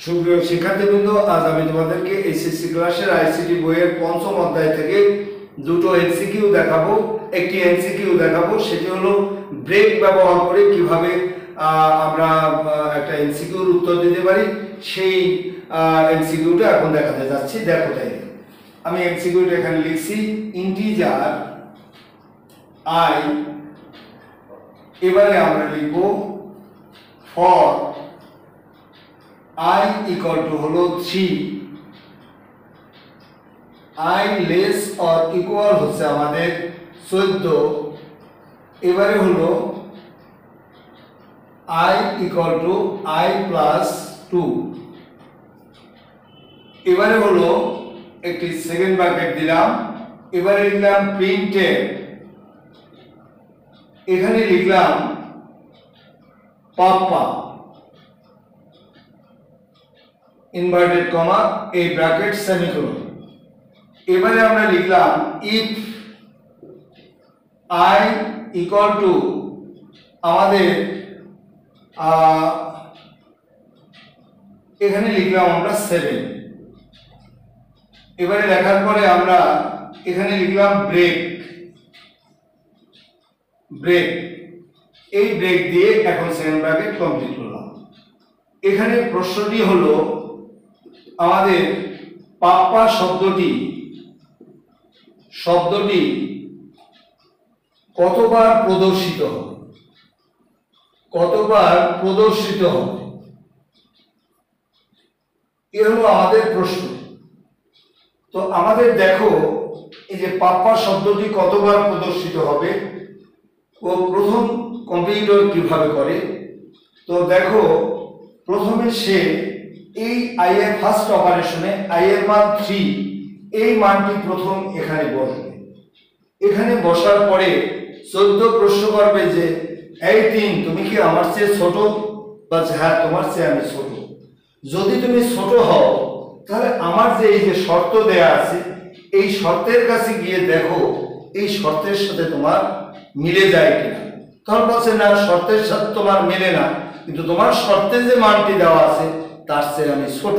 সুপ্রিয় শিক্ষার্থীবৃন্দ, আজ আমি তোমাদেরকে এসএসসি ক্লাসের আইসিটি বইয়ের পঞ্চম অধ্যায় থেকে দুটো এমসিকিউ দেখাবো। একটি এমসিকিউ দেখাবো, সেটি হলো ব্রেক ব্যবহার করে কিভাবে আমরা একটা এমসিকিউর উত্তর দিতে পারি। সেই এমসিকিউটা এখন দেখাতে যাচ্ছি। দেখো, তাই আমি এমসিকিউটা এখানে লিখছি, ইন্টিজার আই, এবারে আমরা লিখব ফর I equal to হলো 3, I less or equal হচ্ছে আমাদের 14, এবারে হলো I equal to I plus 2, এবারে হলো একটি সেকেন্ড ব্র্যাকেট দিলাম, এবারে লিখলাম প্রিন্টেড, এখানে লিখলাম পাপ্পা ইনভার্টেড কমা এই ব্র্যাকেট সেমিকোলন। এবারে আমরা লিখলাম ইফ আই ইকুয়াল টু আমাদের এখানে লিখলাম আমরা 7, এবারে লেখার পরে আমরা এখানে লিখলাম ব্রেক, এই ব্রেক দিয়ে এখন সেকেন্ড ব্র্যাকেট কমপ্লিট করলাম। এখানে প্রশ্নটি হলো আমাদের পাপ্পা শব্দটি কতবার প্রদর্শিত হবে, এ হলো আমাদের প্রশ্ন। তো আমাদের দেখো, এই যে পাপ্পা শব্দটি কতবার প্রদর্শিত হবে ও প্রথম কম্পিউটার কিভাবে করে। তো দেখো, প্রথমে সে এই আই এর ফার্স্ট অপারেশনে আই এর মান 3, এই মানটি প্রথম এখানে বসবে। এখানে বসার পরে 14 প্রশ্ন করবে যে এই 3 তুমি কি আমার চেয়ে ছোট, বা হ্যাঁ তোমার চেয়ে আমি ছোট। যদি তুমি ছোট হও তাহলে আমার যে এই যে শর্ত দেয়া আছে এই শর্তের কাছে গিয়ে দেখো এই শর্তের সাথে তোমার মিলে যায় কিনা। তখন বলছে না, শর্তের সাথে তোমার মেলে না, কিন্তু তোমার শর্তে যে মানটি দেওয়া আছে তার চেয়ে আমি ছোট,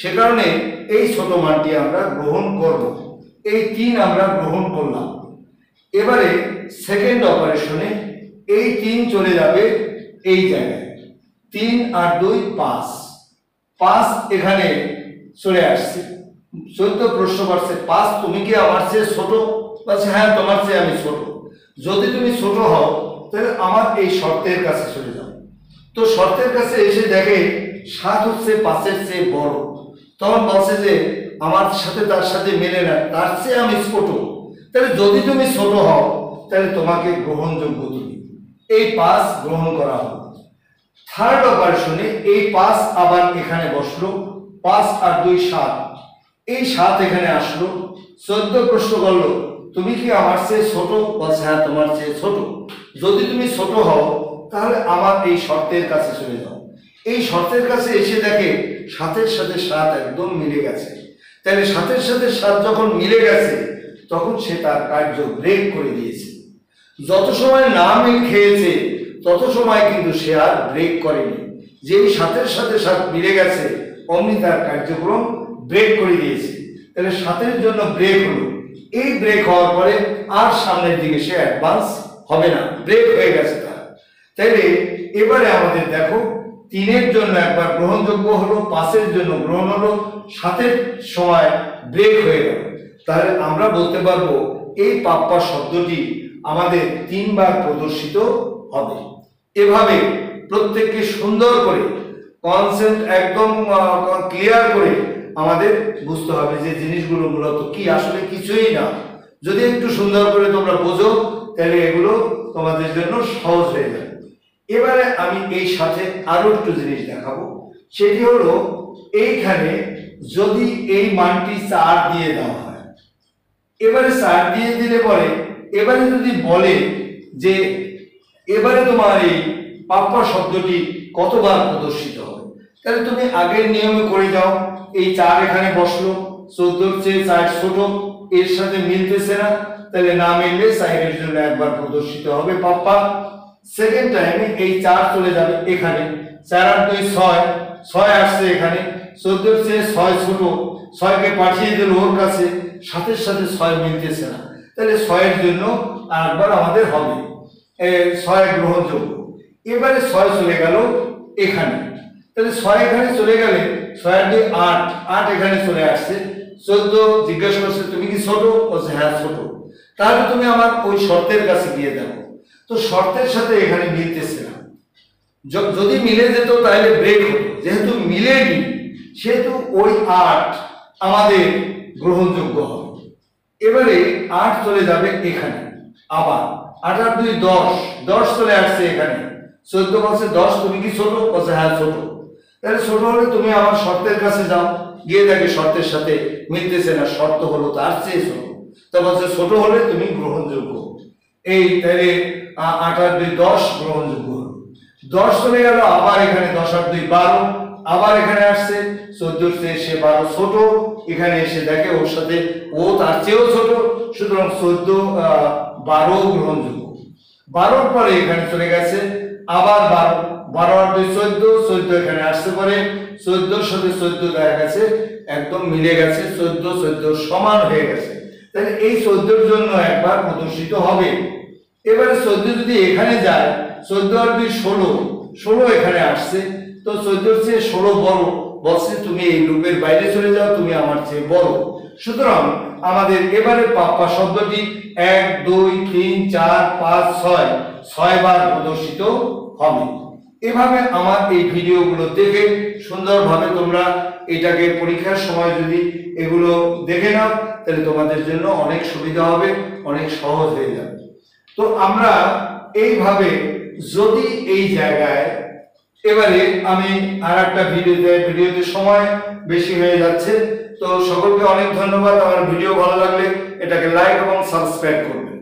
সে কারণে এই ছোট মানটি আমরা গ্রহণ করব। এই 3 আমরা গ্রহণ করলাম। এবারে সেকেন্ড অপারেশনে এই 3 চলে যাবে এই জায়গায়, 3 আর 2 5 এখানে চলে আসছে। 14 প্রশ্ন করছে 5 তুমি কি আমার চেয়ে ছোট, বলছে হ্যাঁ তোমার চেয়ে আমি ছোট। যদি তুমি ছোট হও তাহলে আমার এই শর্তের কাছে চলে যাও। তো শর্তের কাছে এসে দেখে 7 হচ্ছে 5-এর চেয়ে বড়, তখন বলছে যে আমার সাথে তার সাথে মেলে না, তার চেয়ে আমি ছোট। তাহলে যদি তুমি ছোট হও তাহলে তোমাকে গ্রহণযোগ্য তুমি, এই 5 গ্রহণ করা হবে। থার্ড অপারেশনে এই 5 আবার এখানে বসলো, 5 আর 2 7, এই 7 এখানে আসলো। 14 প্রশ্ন করলো তুমি কি আমার চেয়ে ছোট, বলছে হ্যাঁ তোমার চেয়ে ছোট। যদি তুমি ছোট হও তাহলে আমার এই শর্তের কাছে চলে যাও। এই শর্তের কাছে এসে দেখে 7-এর সাথে 7 একদম মিলে গেছে। তাহলে 7-এর সাথে 7 যখন মিলে গেছে তখন সে তার কার্য ব্রেক করে দিয়েছে। যত সময় না মিল খেয়েছে তত সময় কিন্তু সে আর ব্রেক করেনি। যেই 7-এর সাথে 7 মিলে গেছে অমনি তার কার্যক্রম ব্রেক করে দিয়েছে। তাহলে 7-এর জন্য ব্রেক হলো। এই ব্রেক হওয়ার পরে আর সামনের দিকে সে অ্যাডভান্স হবে না, ব্রেক হয়ে গেছে তার। তাইলে এবারে আমাদের দেখো 3-এর জন্য একবার গ্রহণযোগ্য হলো, 5-এর জন্য গ্রহণ হলো, 7-এর সময় ব্রেক হয়ে গেল। তাহলে আমরা বলতে পারবো এই পাপ্পা শব্দটি আমাদের 3 বার প্রদর্শিত হবে। এভাবে প্রত্যেককে সুন্দর করে কনসেপ্ট একদম ক্লিয়ার করে আমাদের বুঝতে হবে যে জিনিসগুলো মূলত কি, আসলে কিছুই না। যদি একটু সুন্দর করে তোমরা বোঝো তাহলে এগুলো তোমাদের জন্য সহজ হয়ে যাবে। এবারে আমি এই সাথে আরো একটু জিনিস দেখাবো, সেটি হলো এইখানে যদি এই মানটি 4 দিয়ে দেওয়া হয়, এবারে 4 দিয়ে দিলে পরে এবারে যদি বলে যে এবারে তোমার এই পাপ্পা শব্দটি কতবার প্রদর্শিত হবে, তাহলে তুমি আগের নিয়মে করে যাও। এই 4 এখানে বসলো, 14-এর চেয়ে 4 ছোট, এর সাথে মিলতেছে না, তাহলে না মিললে 4-এর জন্য একবার প্রদর্শিত হবে পাপ্পা। সেকেন্ড টাইমে এই 4 চলে যাবে এখানে, 4 আর 2 6, 6 আসছে এখানে, 14 এর চেয়ে 6 ছোট, 6 কে পাঠিয়ে দিল ওর কাছে, সাথে সাথে 6 মিলতেছে না, তাহলে 6 এর জন্য আরেকবার আমাদের হবে 6 গ্রহণযোগ্য। এবারে 6 চলে গেল এখানে, তাহলে 6 এখানে চলে গেলে 6 আর 2 8, 8 এখানে চলে আসছে। 14 জিজ্ঞেস করছে তুমি কি ছোট, বলছে হ্যাঁ ছোট, তাহলে তুমি আমার ওই শর্তের কাছে গিয়ে দেখো। তো শর্তের সাথে এখানে মিলতেছে না, যদি মিলে যেত তাহলে ব্রেক হতো, যেহেতু মিলেনি সেহেতু ওই 8 আমাদের গ্রহণযোগ্য হবে। এবারে 8 চলে যাবে এখানে, আবার 8 আর 2 10, 10 চলে আসছে এখানে। 14 বলছে 10 তুমি কি ছোট, বলছে হ্যাঁ ছোট, তাহলে ছোট হলে তুমি আমার শর্তের কাছে যাও, গিয়ে দেখে শর্তের সাথে মিলতেছে না, শর্ত হলো তার চেয়ে ছোট, তো বলছে ছোট হলে তুমি গ্রহণযোগ্য। এই তাহলে 8 আর 2 10 গ্রহণযোগ্য হলো। 10 চলে গেল, আবার এখানে 10 আর 2 12, আবার এখানে আসছে 14 চেয়ে সে 12 ছোট, এখানে এসে দেখে ওর সাথে ও তার চেয়েও ছোট, সুতরাং 14 12 গ্রহণযোগ্য। 12 পরে এখানে চলে গেছে আবার 12, 12 আর 2 14, 14 এখানে আসতে পারে, 14 সাথে 14 দেখা গেছে একদম মিলে গেছে, 14 14 সমান হয়ে গেছে, তাহলে এই 14 এর জন্য একবার প্রদর্শিত হবে। এবারে 14 যদি এখানে যায়, 14 আর 2 16, 16 এখানে আসছে, তো 14 এর চেয়ে 16 বড়, বলছে তুমি এই লুপের বাইরে চলে যাও, তুমি আমার চেয়ে বড়। সুতরাং আমাদের এবারে পাপ্পা শব্দটি 1 2 3 4 5 6 6 বার প্রদর্শিত হবে। এভাবে আমার এই ভিডিওগুলো দেখে সুন্দরভাবে তোমরা এটাকে পরীক্ষার সময় যদি এগুলো দেখে নাও, তাহলে তোমাদের জন্য অনেক সুবিধা হবে, অনেক সহজ হয়ে যাবে। তো আমরা এইভাবে যদি এই জায়গায়, এবারে আমি আর একটা ভিডিওতে সময় বেশি হয়ে যাচ্ছে, তো সকলকে অনেক ধন্যবাদ। আমার ভিডিও ভালো লাগলে এটাকে লাইক এবং সাবস্ক্রাইব করবেন।